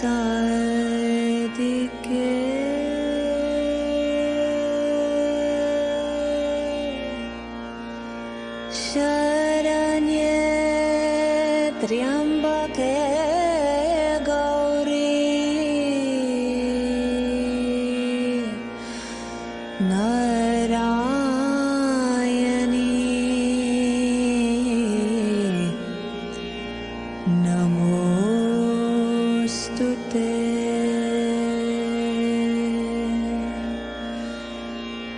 सादिके शरण्ये त्र्यंबके गौरी नारायणी नमोस्तुते।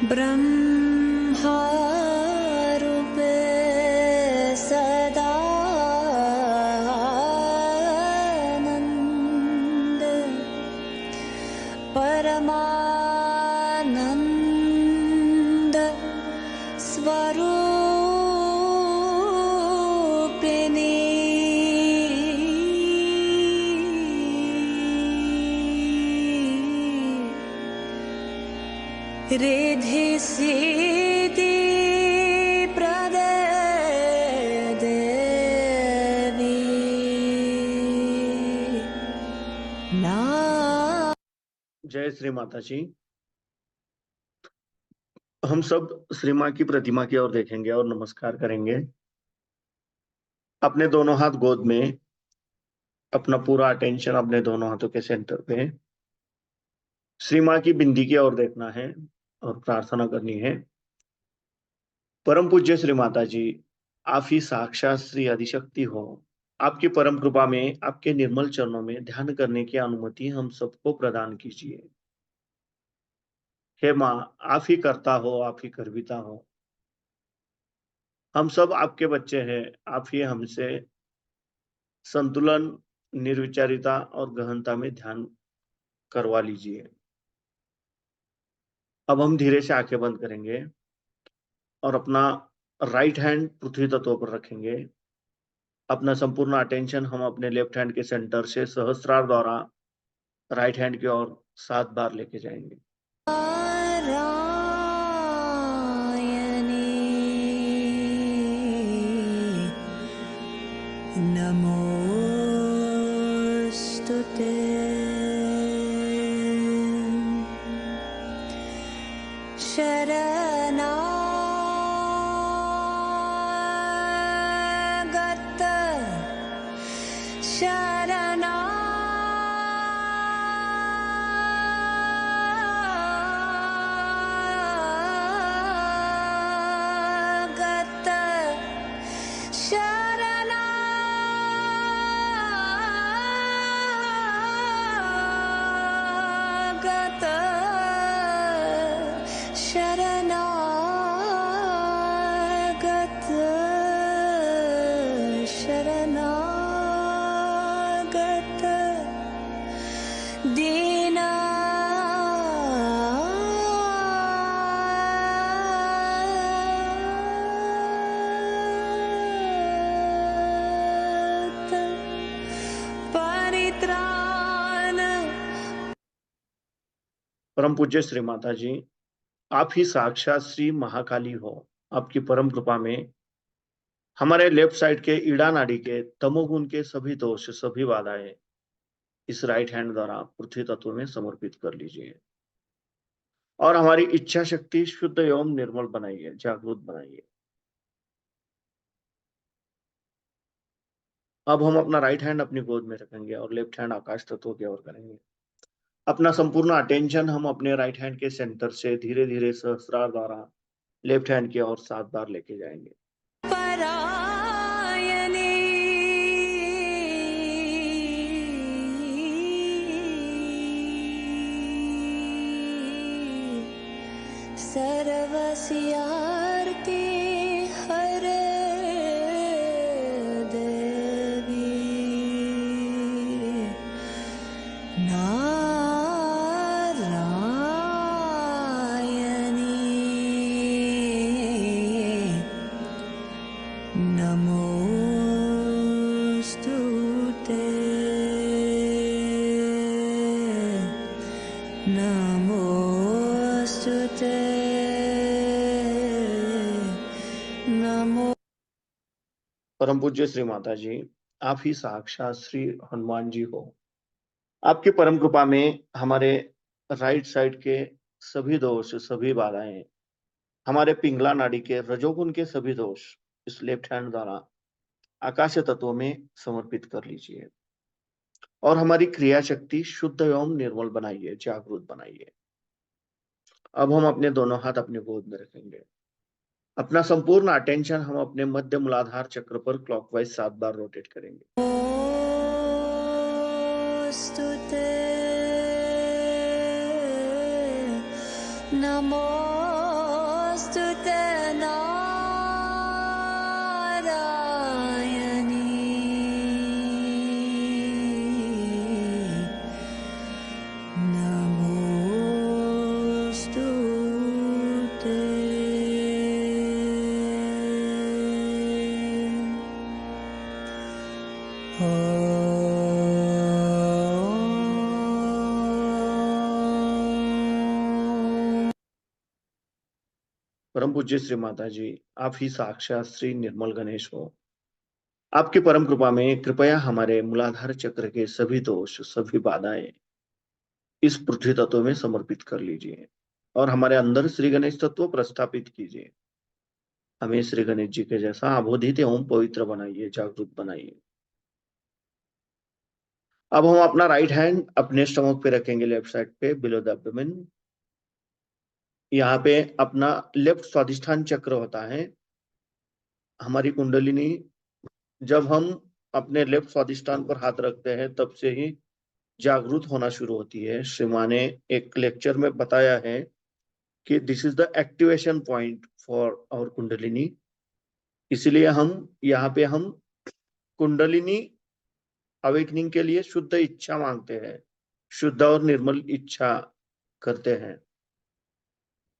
ब्रह्मारूपे सदानन्द परमानन्द स्वरूपिणी रिद्धि सिद्धि प्रदे देवी ना। जय श्री माता जी। हम सब श्री माँ की प्रतिमा की ओर देखेंगे और नमस्कार करेंगे। अपने दोनों हाथ गोद में, अपना पूरा अटेंशन अपने दोनों हाथों के सेंटर पे श्री माँ की बिंदी की ओर देखना है और प्रार्थना करनी है। परम पूज्य श्री माता जी, आप ही साक्षात श्री आदिशक्ति हो। आपकी परम कृपा में, आपके निर्मल चरणों में ध्यान करने की अनुमति हम सबको प्रदान कीजिए। हे माँ, आप ही करता हो, आप ही करविता हो। हम सब आपके बच्चे हैं। आप ही हमसे संतुलन, निर्विचारिता और गहनता में ध्यान करवा लीजिए। अब हम धीरे से आंखें बंद करेंगे और अपना राइट हैंड पृथ्वी तत्व पर रखेंगे। अपना संपूर्ण अटेंशन हम अपने लेफ्ट हैंड के सेंटर से सहस्त्रार द्वारा राइट हैंड की ओर 7 बार लेके जाएंगे। नमोस्तुते। शरणागत शरणागत शरणागत शरणागत शरणागत दीना परित्राण। परम पूज्य श्री माता जी, आप ही साक्षात श्री महाकाली हो। आपकी परम कृपा में हमारे लेफ्ट साइड के ईड़ा नाड़ी के तमोगुण के सभी दोष, सभी बाधाएं इस राइट हैंड द्वारा पृथ्वी तत्व में समर्पित कर लीजिए और हमारी इच्छा शक्ति शुद्ध एवं निर्मल बनाइए, जागृत बनाइए। अब हम अपना राइट हैंड अपनी गोद में रखेंगे और लेफ्ट हैंड आकाश तत्व की ओर करेंगे। अपना संपूर्ण अटेंशन हम अपने राइट हैंड के सेंटर से धीरे धीरे सहस्त्रार द्वारा लेफ्ट हैंड की ओर 7 बार लेके जाएंगे। परायणी सर्वस्यार्ति हरे देवी नारायणी नमोस्तुते। नमोस्तुते। नमो। परम पूज्य श्री माता जी, आप ही साक्षात श्री हनुमान जी हो। आपकी परम कृपा में हमारे राइट साइड के सभी दोष, सभी बाधाएं, हमारे पिंगला नाड़ी के रजोगुण के सभी दोष इस लेफ्ट हैंड द्वारा आकाशीय तत्वों में समर्पित कर लीजिए और हमारी क्रिया शक्ति शुद्ध एवं निर्मल बनाइए, जागरूक बनाइए। अब हम अपने दोनों हाथ अपने गोद में रखेंगे। अपना संपूर्ण अटेंशन हम अपने मध्य मूलाधार चक्र पर क्लॉकवाइज 7 बार रोटेट करेंगे। नमोस्तुते नमोस्तुते नारायणी नमोस्तुते परम पूज्य श्री माता जी, आप ही साक्षात श्री निर्मल गणेश हो। आपकी परम कृपा में कृपया हमारे मूलाधार चक्र के सभी दोष, सभी बाधाएं इस पृथ्वी तत्व में समर्पित कर लीजिए और हमारे अंदर श्री गणेश तत्व प्रस्थापित कीजिए। हमें श्री गणेश जी के जैसा अबोधित एवं पवित्र बनाइए, जागरूक बनाइए। अब हम अपना राइट हैंड अपने स्टमक पे रखेंगे, लेफ्ट साइड पे बिलो द एब्डोमेन। यहाँ पे अपना लेफ्ट स्वादिष्ठान चक्र होता है। हमारी कुंडलिनी जब हम अपने लेफ्ट स्वादिष्ठान पर हाथ रखते हैं तब से ही जागरूक होना शुरू होती है। श्री मां ने एक लेक्चर में बताया है कि this is the activation point for our kundalini. इसलिए हम यहाँ पे हम कुंडलिनी अवेकनिंग के लिए शुद्ध इच्छा मांगते हैं, शुद्ध और निर्मल इच्छा करते हैं।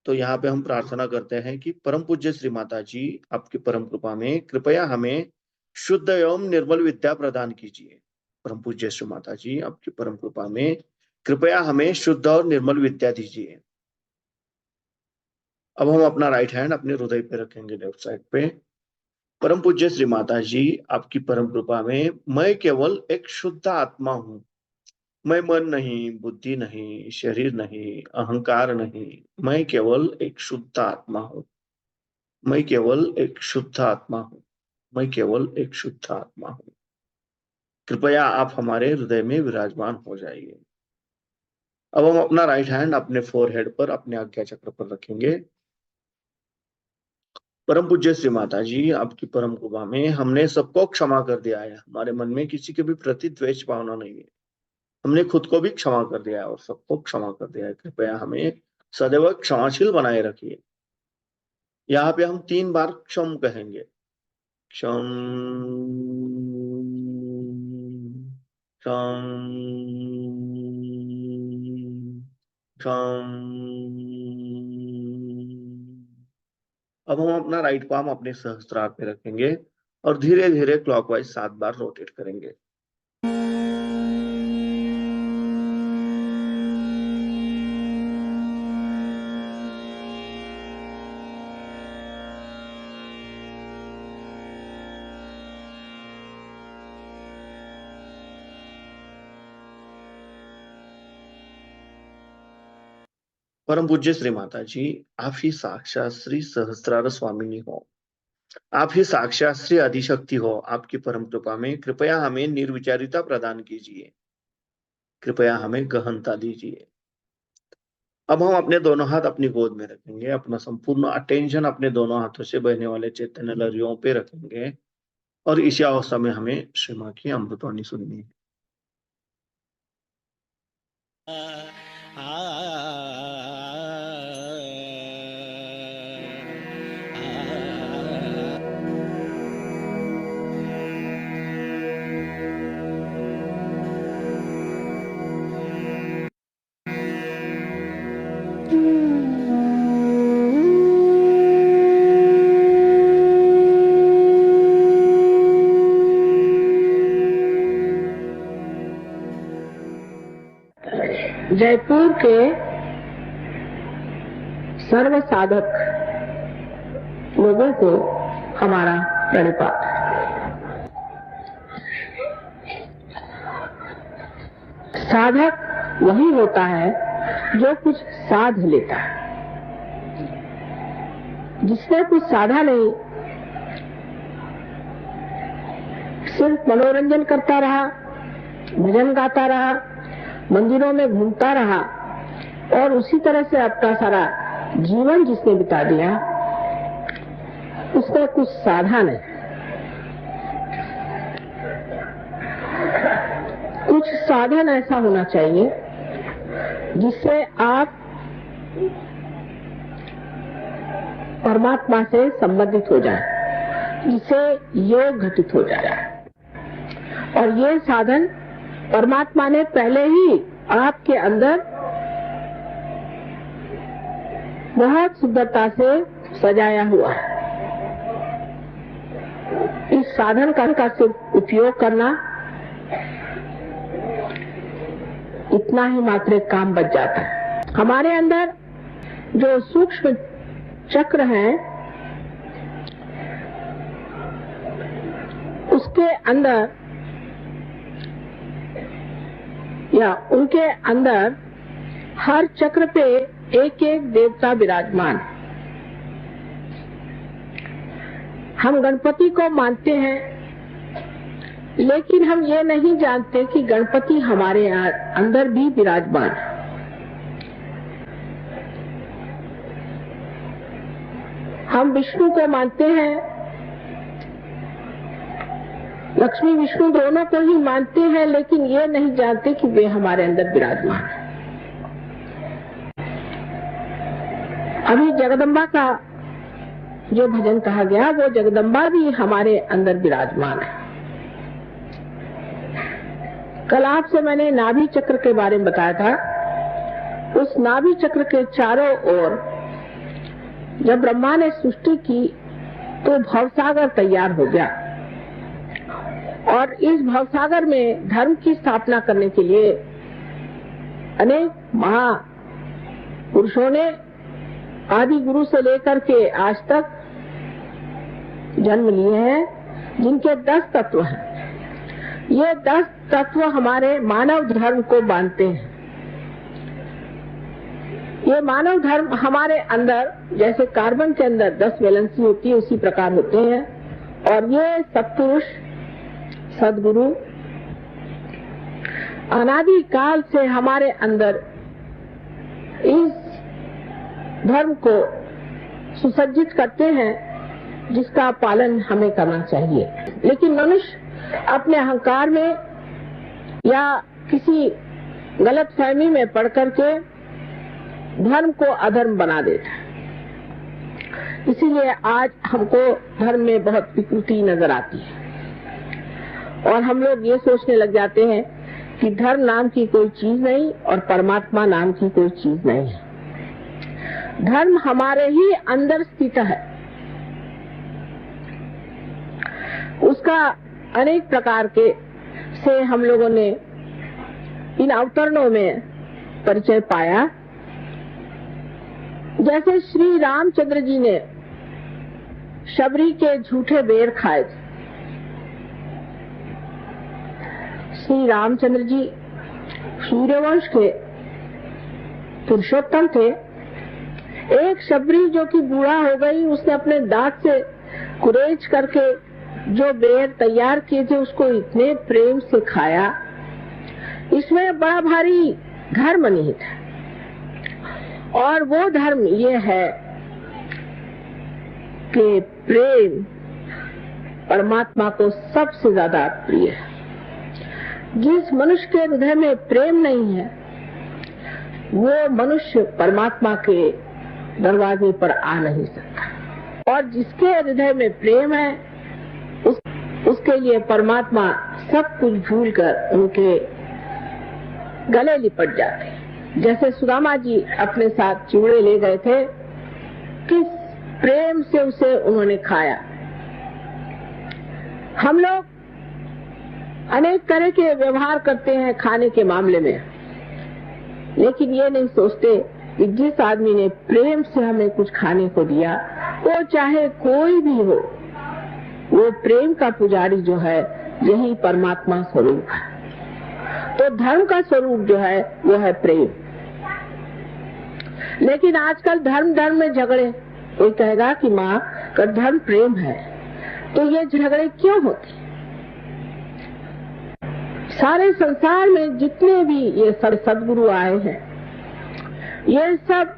तो यहाँ पे हम प्रार्थना करते हैं कि परम पूज्य श्री माता जी, आपकी परम कृपा में कृपया हमें शुद्ध एवं निर्मल विद्या प्रदान कीजिए। परम पूज्य श्री माता जी, आपकी परम कृपा में कृपया हमें शुद्ध और निर्मल विद्या दीजिए। अब हम अपना राइट हैंड अपने हृदय पे रखेंगे, लेफ्ट साइड पे। परम पूज्य श्री माता जी, आपकी परम कृपा में मैं केवल एक शुद्ध आत्मा हूँ। मैं मन नहीं, बुद्धि नहीं, शरीर नहीं, अहंकार नहीं, मैं केवल एक शुद्ध आत्मा हूँ। मैं केवल एक शुद्ध आत्मा हूँ। मैं केवल एक शुद्ध आत्मा हूँ। कृपया आप हमारे हृदय में विराजमान हो जाइए। अब हम अपना राइट हैंड अपने फोरहेड पर, अपने आज्ञा चक्र पर रखेंगे। परम पूज्य श्री माता जी, आपकी परम कृपा में हमने सबको क्षमा कर दिया है। हमारे मन में किसी के भी प्रति द्वेष भावना नहीं है। हमने खुद को भी क्षमा कर दिया है और सबको क्षमा कर दिया है। कृपया हमें सदैव क्षमाशील बनाए रखिए। यहाँ पे हम 3 बार क्षम कहेंगे। क्षम क्षम क्षम। अब हम अपना राइट पाम अपने सहस्त्रार पे रखेंगे और धीरे धीरे क्लॉकवाइज 7 बार रोटेट करेंगे। परम पूज्य श्री माता जी, आप ही साक्षात श्री सहस्त्रार स्वामिनी हो। आप ही साक्षात श्री आदिशक्ति हो। आपकी परम कृपा में कृपया हमें निर्विचारिता प्रदान कीजिए। कृपया हमें गहनता दीजिए। अब हम अपने दोनों हाथ अपनी गोद में रखेंगे। अपना संपूर्ण अटेंशन अपने दोनों हाथों से बहने वाले चैतन्य लहरियों पे रखेंगे और इसी अवस्था में हमें श्री मां की अमृतवाणी सुननी है। जयपुर के सर्व साधक लोगों को हमारा प्रणिपात। साधक वही होता है जो कुछ साध लेता है। जिसने कुछ साधा नहीं, सिर्फ मनोरंजन करता रहा, भजन गाता रहा, मंदिरों में घूमता रहा और उसी तरह से अपना सारा जीवन जिसने बिता दिया, उसने कुछ साधा नहीं। कुछ साधन ऐसा होना चाहिए जिससे आप परमात्मा से संबंधित हो जाए, जिससे योग घटित हो जाए। और ये साधन परमात्मा ने पहले ही आपके अंदर बहुत सुंदरता से सजाया हुआ है। इस साधन का सिर्फ उपयोग करना, इतना ही मात्र काम बच जाता है। हमारे अंदर जो सूक्ष्म चक्र है, उसके अंदर या उनके अंदर हर चक्र पे एक एक देवता विराजमान। हम गणपति को मानते हैं, लेकिन हम ये नहीं जानते कि गणपति हमारे अंदर भी विराजमान है। हम विष्णु को मानते हैं, लक्ष्मी विष्णु दोनों को ही मानते हैं, लेकिन ये नहीं जानते कि वे हमारे अंदर विराजमान है। अभी जगदम्बा का जो भजन कहा गया, वो जगदम्बा भी हमारे अंदर विराजमान है। कल आपसे मैंने नाभि चक्र के बारे में बताया था। उस नाभि चक्र के चारों ओर जब ब्रह्मा ने सृष्टि की तो भवसागर तैयार हो गया, और इस भवसागर में धर्म की स्थापना करने के लिए अनेक महापुरुषों ने आदि गुरु से लेकर के आज तक जन्म लिए हैं, जिनके 10 तत्व हैं। ये 10 तत्व हमारे मानव धर्म को बांधते हैं। ये मानव धर्म हमारे अंदर जैसे कार्बन के अंदर 10 वैलेंसी होती है, उसी प्रकार होते हैं। और ये सत्पुरुष, सदगुरु अनादि काल से हमारे अंदर इस धर्म को सुसज्जित करते हैं, जिसका पालन हमें करना चाहिए। लेकिन मनुष्य अपने अहंकार में या किसी गलत फहमी में पड़ करके धर्म को अधर्म बना देता है। इसीलिए आज हमको धर्म में बहुत विकृति नजर आती है, और हम लोग ये सोचने लग जाते हैं कि धर्म नाम की कोई चीज नहीं और परमात्मा नाम की कोई चीज नहीं है। धर्म हमारे ही अंदर स्थित है। उसका अनेक प्रकार के से हम लोगों ने इन अवतरणों में परिचय पाया। जैसे श्री रामचंद्र जी ने शबरी के झूठे बेर खाए थे। श्री रामचंद्र जी सूर्यवंश के पुरुषोत्तम थे। एक शबरी जो कि बूढ़ा हो गई, उसने अपने दांत से कुरेज करके जो बेर तैयार किए थे उसको इतने प्रेम से खाया। इसमें बड़ा भारी धर्म निहित है, और वो धर्म ये है कि प्रेम परमात्मा को सबसे ज्यादा प्रिय है। जिस मनुष्य के हृदय में प्रेम नहीं है, वो मनुष्य परमात्मा के दरवाजे पर आ नहीं सकता। और जिसके हृदय में प्रेम है, उसके लिए परमात्मा सब कुछ भूलकर उनके गले लिपट जाते हैं। जैसे सुदामा जी अपने साथ चिवड़े ले गए थे, किस प्रेम से उसे उन्होंने खाया। हम लोग अनेक तरह के व्यवहार करते हैं खाने के मामले में, लेकिन ये नहीं सोचते कि जिस आदमी ने प्रेम से हमें कुछ खाने को दिया, वो चाहे कोई भी हो, वो प्रेम का पुजारी जो है, यही परमात्मा स्वरूप है। तो धर्म का स्वरूप जो है वो है प्रेम। लेकिन आजकल धर्म में झगड़े, कोई कहेगा कि माँ का धर्म प्रेम है, तो ये झगड़े क्यों होते? सारे संसार में जितने भी ये सब सद्गुरु आए हैं, ये सब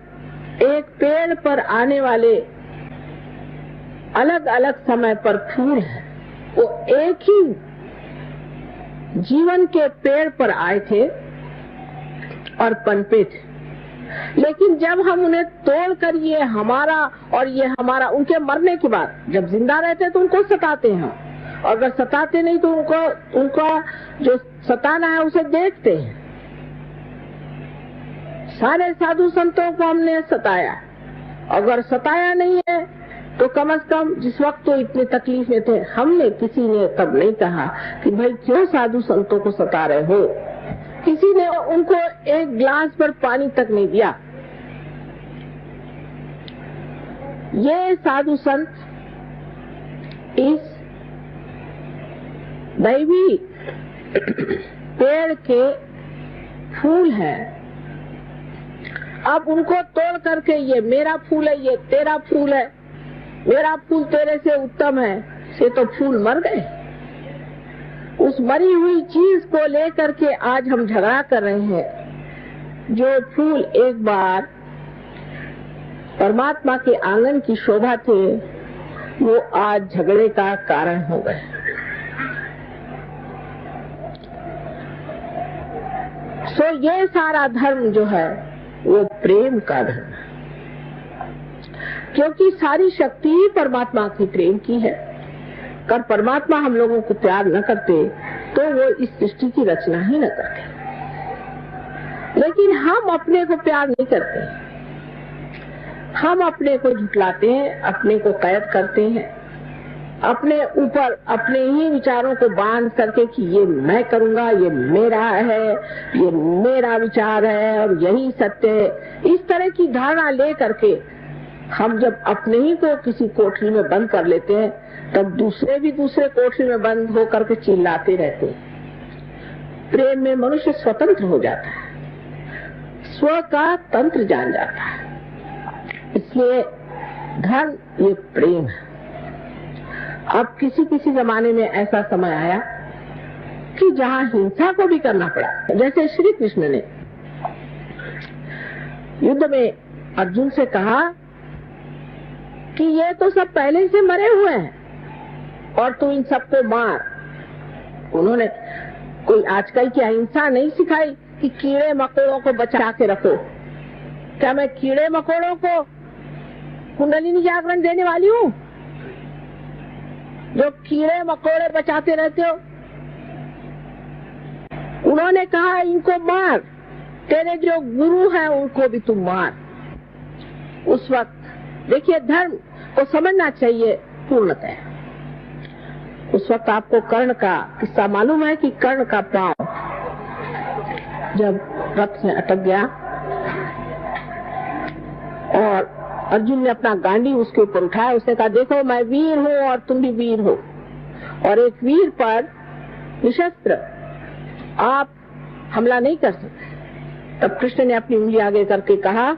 एक पेड़ पर आने वाले अलग अलग समय पर फूल है। वो एक ही जीवन के पेड़ पर आए थे और पनपे थे, लेकिन जब हम उन्हें तोड़कर ये हमारा और ये हमारा, उनके मरने के बाद जब जिंदा रहते तो उनको सताते हैं, और अगर सताते नहीं तो उनका जो सताना है उसे देखते हैं। सारे साधु संतों को हमने सताया, अगर सताया नहीं है तो कम से कम जिस वक्त तो इतने तकलीफ में थे, हमने किसी ने तब नहीं कहा कि भाई क्यों साधु संतों को सता रहे हो। किसी ने उनको एक गिलास पर पानी तक नहीं दिया। ये साधु संत इस दैवी पेड़ के फूल है। अब उनको तोड़ करके ये मेरा फूल है, ये तेरा फूल है, मेरा फूल तेरे से उत्तम है, से तो फूल मर गए। उस मरी हुई चीज को लेकर के आज हम झगड़ा कर रहे हैं। जो फूल एक बार परमात्मा के आंगन की शोभा थे, वो आज झगड़े का कारण हो गए। सो ये सारा धर्म जो है वो प्रेम का धर्म है, क्योंकि सारी शक्ति ही परमात्मा की प्रेम की है। कर परमात्मा हम लोगों को प्यार न करते तो वो इस सृष्टि की रचना ही न करते। लेकिन हम अपने को प्यार नहीं करते, हम अपने को झुठलाते हैं, अपने को कैद करते हैं, अपने ऊपर अपने ही विचारों को बांध करके कि ये मैं करूंगा, ये मेरा है, ये मेरा विचार है और यही सत्य है। इस तरह की धारणा ले करके हम जब अपने ही को किसी कोठरी में बंद कर लेते हैं, तब दूसरे भी दूसरे कोठरी में बंद होकर के चिल्लाते रहते हैं। प्रेम में मनुष्य स्वतंत्र हो जाता है, स्व का तंत्र जान जाता है। इसलिए धर्म ये प्रेम है। अब किसी जमाने में ऐसा समय आया कि जहाँ हिंसा को भी करना पड़ा। जैसे श्री कृष्ण ने युद्ध में अर्जुन से कहा कि ये तो सब पहले से मरे हुए हैं और तू इन सबको मार। उन्होंने कोई आजकल की अहिंसा नहीं सिखाई कि कीड़े मकोड़ों को बचा के रखो। क्या मैं कीड़े मकोड़ों को कुंडलिनी जागरण देने वाली हूँ जो कीड़े मकोड़े बचाते रहते हो? उन्होंने कहा इनको मार, तेरे जो गुरु हैं उनको भी तुम मार। उस वक्त देखिए धर्म को समझना चाहिए पूर्णतः। उस वक्त आपको कर्ण का किस्सा मालूम है कि कर्ण का पांव जब रथ में अटक गया और अर्जुन ने अपना गांडी उसके ऊपर उठाया, उसने कहा देखो मैं वीर हूँ और तुम भी वीर हो, और एक वीर पर निशस्त्र आप हमला नहीं कर सकते। तब कृष्ण ने अपनी उंगली आगे करके कहा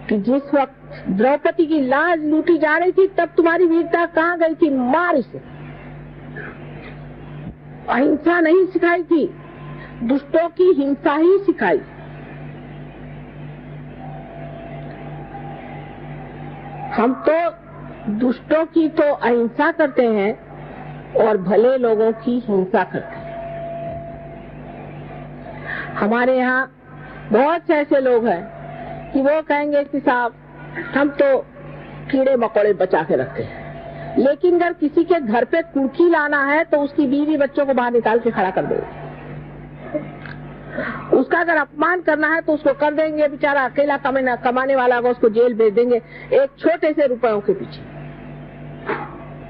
कि जिस वक्त द्रौपदी की लाज लूटी जा रही थी तब तुम्हारी वीरता कहाँ गई थी? मार इसे। अहिंसा नहीं सिखाई थी, दुष्टों की हिंसा ही सिखाई। हम तो दुष्टों की तो अहिंसा करते हैं और भले लोगों की हिंसा करते हैं। हमारे यहाँ बहुत से ऐसे लोग हैं कि वो कहेंगे कि साहब हम तो कीड़े मकोड़े बचा के रखते हैं, लेकिन अगर किसी के घर पे कुर्की लाना है तो उसकी बीवी बच्चों को बाहर निकाल के खड़ा कर देंगे। उसका अगर अपमान करना है तो उसको कर देंगे, बेचारा अकेला कमाने वाला होगा, उसको जेल भेज देंगे एक छोटे से रुपयों के पीछे।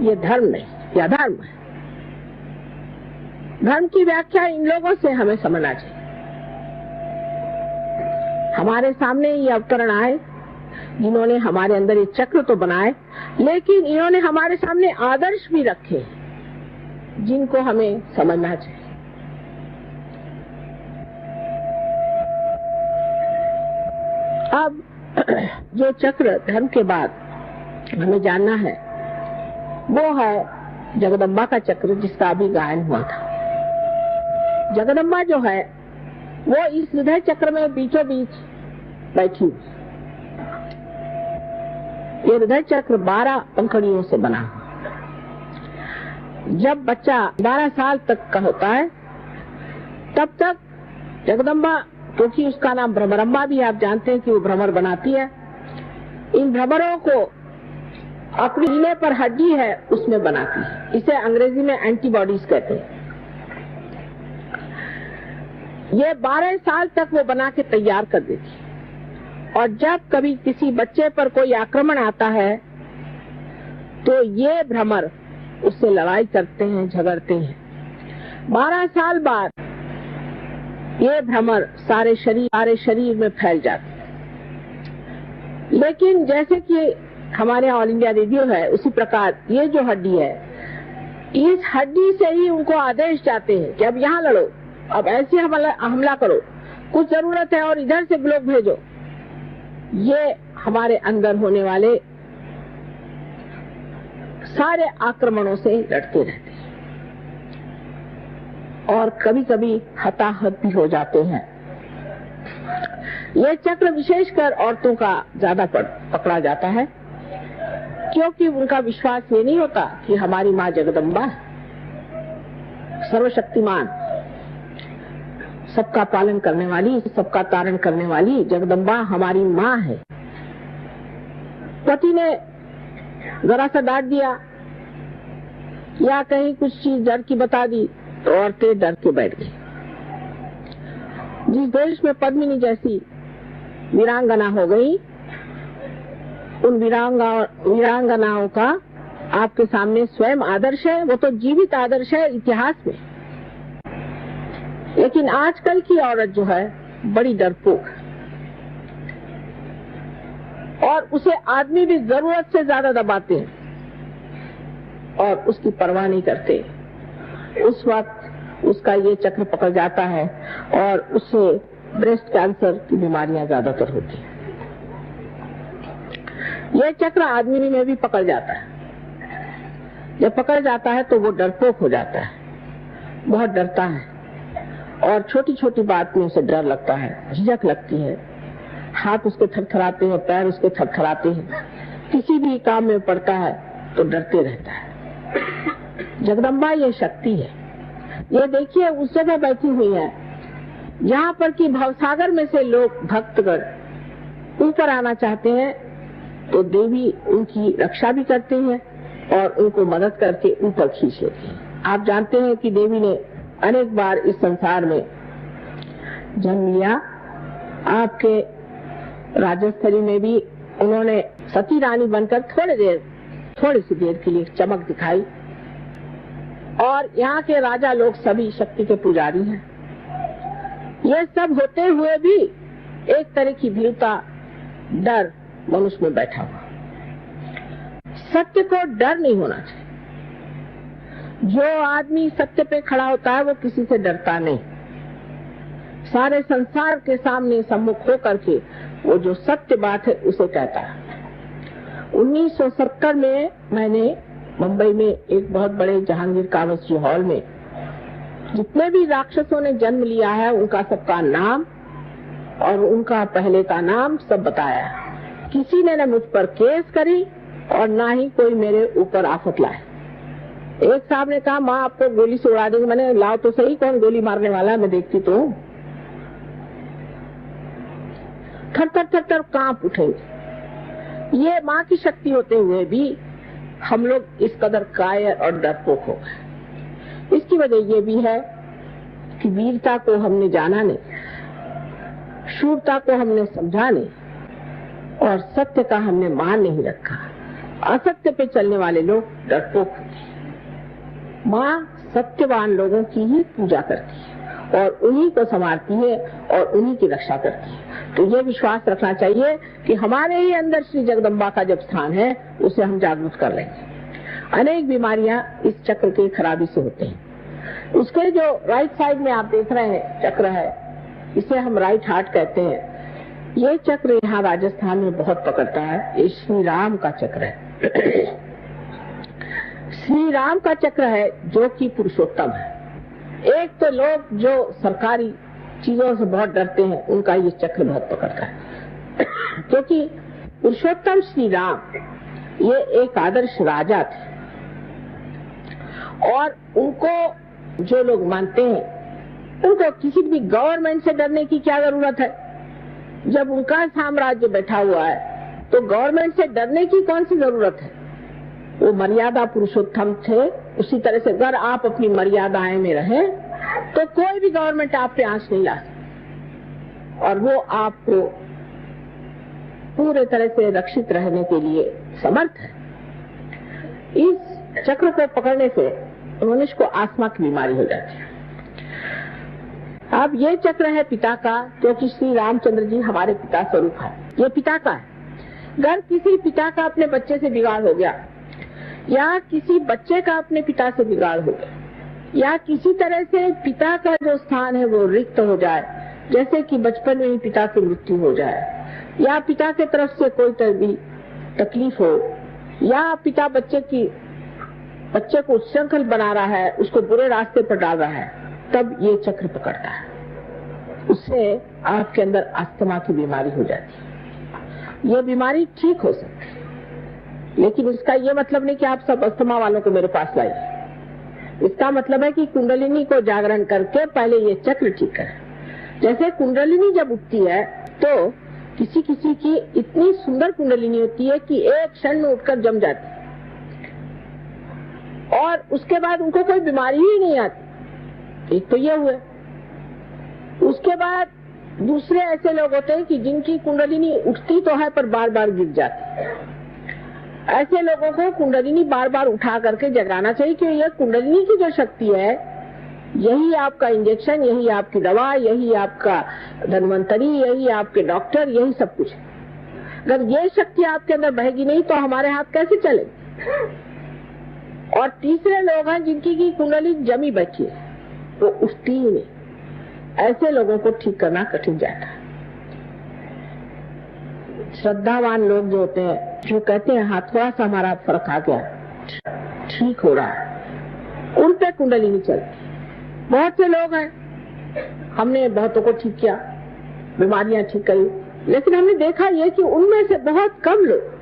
ये धर्म नहीं, ये अधर्म है। धर्म की व्याख्या इन लोगों से हमें समझना चाहिए। हमारे सामने ये अवतरण आए जिन्होंने हमारे अंदर ये चक्र तो बनाए, लेकिन इन्होंने हमारे सामने आदर्श भी रखे जिनको हमें समझना चाहिए। अब जो चक्र धर्म के बाद हमें जानना है वो है जगदम्बा का चक्र, जिसका अभी गायन हुआ था। जगदम्बा जो है वो इस हृदय चक्र में बीचों बीच बैठी हुई। ये हृदय चक्र 12 पंखुड़ियों से बना हुआ। जब बच्चा 12 साल तक का होता है तब तक जगदम्बा, क्योंकि उसका नाम भ्रमरम्बा भी, आप जानते हैं कि वो भ्रमर बनाती है, इन भ्रमरों को अपने सीने पर हड्डी है उसमें बनाती है। इसे अंग्रेजी में एंटीबॉडीज कहते हैं। ये 12 साल तक वो बना के तैयार कर देती है, और जब कभी किसी बच्चे पर कोई आक्रमण आता है तो ये भ्रमर उससे लड़ाई करते हैं, झगड़ते हैं। 12 साल बाद ये भ्रमर सारे शरीर में फैल जाते हैं। लेकिन जैसे कि हमारे ऑल इंडिया रेडियो है, उसी प्रकार ये जो हड्डी है, इस हड्डी से ही उनको आदेश जाते हैं कि अब यहाँ लड़ो, अब ऐसे हमला करो, कुछ जरूरत है और इधर से लोग भेजो। ये हमारे अंदर होने वाले सारे आक्रमणों से लड़ते रहते हैं और कभी कभी हताहत भी हो जाते हैं। ये चक्र विशेषकर औरतों का ज्यादा पकड़ा जाता है, क्योंकि उनका विश्वास ये नहीं होता कि हमारी माँ जगदम्बा सर्वशक्तिमान, सबका पालन करने वाली, सबका तारण करने वाली जगदम्बा हमारी माँ है। पति ने जरा सा डांट दिया या कहीं कुछ चीज डर की बता दी तो औरतें डर के बैठ गई। जिस देश में पद्मिनी जैसी वीरांगना हो गई, उन वीरांगनाओं का आपके सामने स्वयं आदर्श है, वो तो जीवित आदर्श है इतिहास में। लेकिन आजकल की औरत जो है बड़ी डरपोक है और उसे आदमी भी जरूरत से ज्यादा दबाते हैं और उसकी परवाह नहीं करते। उस वक्त उसका ये चक्र पकड़ जाता है और उससे ब्रेस्ट कैंसर की बीमारियां ज्यादातर होती हैं। यह चक्र आदमी में भी पकड़ जाता है। जब पकड़ जाता है तो वो डरपोक हो जाता है, बहुत डरता है और छोटी छोटी बात में उसे डर लगता है, झिझक लगती है, हाथ उसके थरथराते हैं, पैर उसके थरथराते हैं, किसी भी काम में पड़ता है तो डरते रहता है। जगदम्बा ये शक्ति है। ये देखिए उस जगह बैठी हुई है जहाँ पर कि भवसागर में से लोग भक्तगण ऊपर आना चाहते हैं तो देवी उनकी रक्षा भी करती है और उनको मदद करके ऊपर खींच लेती है। आप जानते हैं कि देवी ने अनेक बार इस संसार में जन्म लिया। आपके राजस्थली में भी उन्होंने सती रानी बनकर थोड़ी सी देर के लिए चमक दिखाई, और यहाँ के राजा लोग सभी शक्ति के पुजारी हैं। ये सब होते हुए भी एक तरह की भीरुता, डर मनुष्य में बैठा हुआ। सत्य को डर नहीं होना चाहिए। जो आदमी सत्य पे खड़ा होता है वो किसी से डरता नहीं। सारे संसार के सामने सम्मुख होकर के वो जो सत्य बात है उसे कहता है। 1970 में मैंने मुंबई में एक बहुत बड़े जहांगीर कावस जी हॉल में जितने भी राक्षसों ने जन्म लिया है उनका सबका नाम और उनका पहले का नाम सब बताया। किसी ने न मुझ पर केस करी और ना ही कोई मेरे ऊपर आफत लाए। एक साहब ने कहा माँ आपको गोली से उड़ा देंगे। मैंने लाओ तो सही, कौन गोली मारने वाला है, मैं देखती तो हूँ। थर कांप उठेंगे। ये माँ की शक्ति होते हुए भी हम लोग इस कदर कायर और डरपोक हो गए। इसकी वजह ये भी है कि वीरता को हमने जाना नहीं, शूरता को हमने समझा नहीं और सत्य का हमने मान नहीं रखा। असत्य पे चलने वाले लोग डरपोक होते हैं। माँ सत्यवान लोगों की ही पूजा करती है और उन्हीं को संवारती है और उन्हीं की रक्षा करती है। तो ये विश्वास रखना चाहिए कि हमारे ही अंदर श्री जगदम्बा का जब स्थान है उसे हम जागृत कर लेंगे। अनेक बीमारियां इस चक्र की खराबी से होते हैं। उसके जो राइट साइड में आप देख रहे हैं चक्र है, इसे हम राइट हार्ट कहते हैं। ये चक्र यहाँ राजस्थान में बहुत पकड़ता है। ये श्री राम का चक्र है। श्री राम का चक्र है जो कि पुरुषोत्तम है। एक तो लोग जो सरकारी चीजों से बहुत डरते हैं, उनका ये चक्र बहुत पकड़ता है। क्योंकि पुरुषोत्तम श्री राम ये एक आदर्श राजा थे, और उनको जो लोग मानते हैं, उनको किसी भी गवर्नमेंट से डरने की क्या जरूरत है। जब उनका साम्राज्य बैठा हुआ है तो गवर्नमेंट से डरने की कौन सी जरूरत है। वो मर्यादा पुरुषोत्तम थे। उसी तरह से अगर आप अपनी मर्यादाएं में रहे तो कोई भी गवर्नमेंट आप पे आंच नहीं ला सकती, और वो आपको पूरे तरह से रक्षित रहने के लिए समर्थ है। इस चक्र को पकड़ने से मनुष्य को आस्मा की बीमारी हो जाती है। अब ये चक्र है पिता का, क्योंकि श्री रामचंद्र जी हमारे पिता स्वरूप है। ये पिता का है। अगर किसी पिता का अपने बच्चे से बिगाड़ हो गया, या किसी बच्चे का अपने पिता से बिगाड़ हो गया, या किसी तरह से पिता का जो स्थान है वो रिक्त हो जाए, जैसे कि बचपन में ही पिता की मृत्यु हो जाए, या पिता के तरफ से कोई तरह की तकलीफ हो, या पिता बच्चे को उच्छृंखल बना रहा है, उसको बुरे रास्ते पर डाल रहा है, तब ये चक्र पकड़ता है। उससे आपके अंदर अस्थमा की बीमारी हो जाती है। ये बीमारी ठीक हो सकती है, लेकिन इसका ये मतलब नहीं कि आप सब अस्थमा वालों को मेरे पास लाइए। इसका मतलब है कि कुंडलिनी को जागरण करके पहले ये चक्र ठीक करें। जैसे कुंडलिनी जब उठती है तो किसी किसी की इतनी सुंदर कुंडलिनी होती है कि एक क्षण में उठकर जम जाती है, और उसके बाद उनको कोई बीमारी ही नहीं आती। एक तो ये हुए। उसके बाद दूसरे ऐसे लोग होते हैं कि जिनकी कुंडलिनी उठती तो है पर बार बार गिर जाती है। ऐसे लोगों को कुंडलिनी बार बार उठा करके जगाना चाहिए, क्योंकि ये कुंडलिनी की जो शक्ति है, यही आपका इंजेक्शन, यही आपकी दवा, यही आपका धन्वंतरी, यही आपके डॉक्टर, यही सब कुछ है। अगर ये शक्ति आपके अंदर बहेगी नहीं तो हमारे हाथ कैसे चलेंगे। और तीसरे लोग हैं जिनकी की कुंडली जमी बैठी है, वो उठती ही नहीं। ऐसे लोगों को ठीक करना कठिन जाता है। श्रद्धावान लोग जो होते हैं, जो कहते हैं हाँ थोड़ा सा हमारा फर्क आ गया, ठीक हो रहा है, उन पे कुंडली नहीं चलती। बहुत से लोग हैं, हमने बहुतों को ठीक किया, बीमारियां ठीक करी, लेकिन हमने देखा ये कि उनमें से बहुत कम लोग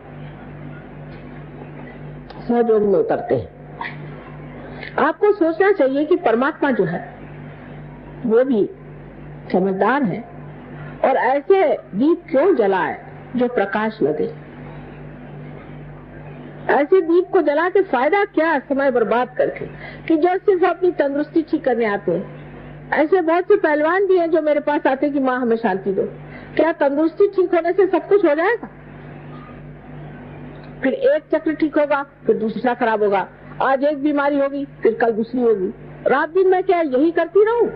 सहयोग में उतरते हैं। आपको सोचना चाहिए कि परमात्मा जो है वो भी समझदार है, और ऐसे दीप क्यों जलाए जो प्रकाश लगे। ऐसे दीप को जला के फायदा क्या, समय बर्बाद करके, कि जो सिर्फ अपनी तंदुरुस्ती ठीक करने आते हैं। ऐसे बहुत से पहलवान भी हैं जो मेरे पास आते हैं कि माँ हमें शांति दो। क्या तंदुरुस्ती ठीक होने से सब कुछ हो जाएगा? फिर एक चक्र ठीक होगा, फिर दूसरा खराब होगा। आज एक बीमारी होगी, फिर कल दूसरी होगी। रात दिन मैं क्या यही करती रहूं?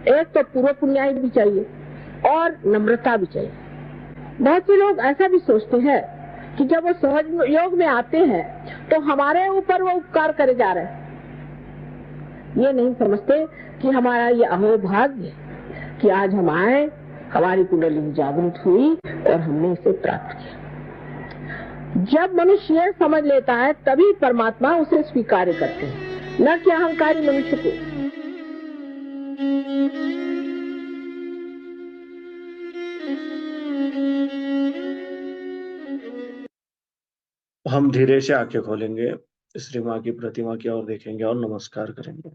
एक तो पूर्व पुण्याई भी चाहिए और नम्रता भी चाहिए। बहुत से लोग ऐसा भी सोचते हैं कि जब वो सहज योग में आते हैं तो हमारे ऊपर वो उपकार करे जा रहे हैं। ये नहीं समझते कि हमारा ये अहोभाग्य कि आज हम आए, हमारी कुंडली जागृत हुई और हमने इसे प्राप्त किया। जब मनुष्य ये समझ लेता है तभी परमात्मा उसे स्वीकार करते हैं, न कि अहंकारी मनुष्य को। हम धीरे से आंखें खोलेंगे, श्री माँ की प्रतिमा की ओर देखेंगे और नमस्कार करेंगे।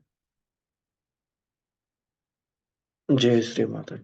जय श्री माता।